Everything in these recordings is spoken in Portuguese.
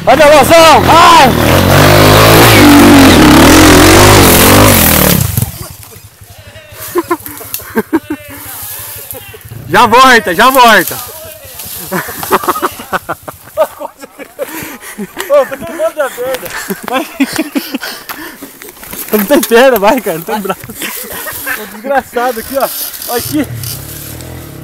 Vai, Delosão, vai! Já volta, já volta! Ô, tô queimando da perna! Não tem perna, vai, cara, não tem braço. Tô desgraçado aqui, ó. Olha aqui.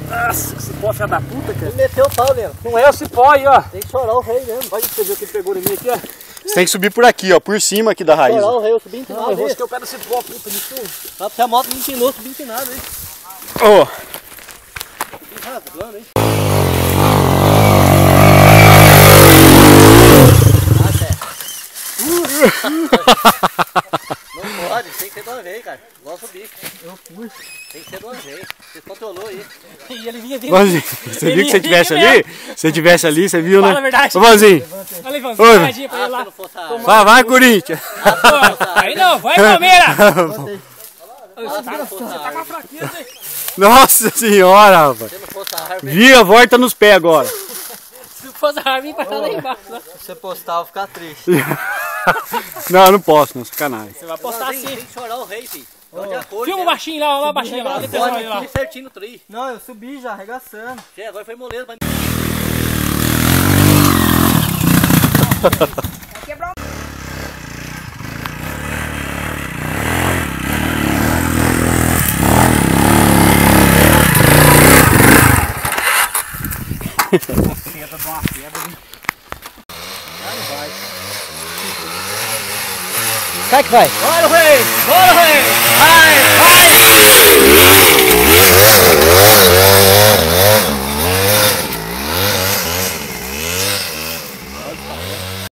Nossa, esse cipó filha da puta, cara. Ele meteu o pau mesmo. Não é o cipó aí, ó. Tem que chorar o rei mesmo. Olha você ver o que ele pegou em mim aqui, ó. Você tem que subir por aqui, ó, por cima aqui da raiz. Chorar o rei, eu subi Não, empinado. eu rosquei o pé do cipó, puta de tudo. Só porque a moto me empinou, subi empinado, hein? Ó. Rasgando, hein? Não pode, tem que ser de uma vez, cara. Igual subir. Eu fui. Tem que ser de uma vez. Você controlou aí. E ele vinha vindo. Vanzinho, você viu que você tivesse ali? Se você tivesse ali, você viu, né? Fala a verdade. Ô, Vanzinho. Olha, Ivan, Oi. pegadinha pra ele lá. Vai, vai, Corinthians. Aí não, vai, Palmeiras. Você tá com a fraqueza, hein? Nossa senhora, rapaz. Se não fosse a árvore, Vira, volta nos pés agora. Se fosse a árvore, vai estar lá embaixo. Né? se você postar, eu vou ficar triste. Não, não posso, não, sacanagem. Você vai postar Tem assim. que chorar o rei, filho. Onde a cor, Filma o baixinho lá, olha o baixinho lá. Olha o Pode, lá. tudo certinho no tri. Não, eu subi já, arregaçando. Agora foi moleza, mas... Senta de uma pedra, hein? Sai que vai. Bora, rei! Bora, rei! Vai, vai!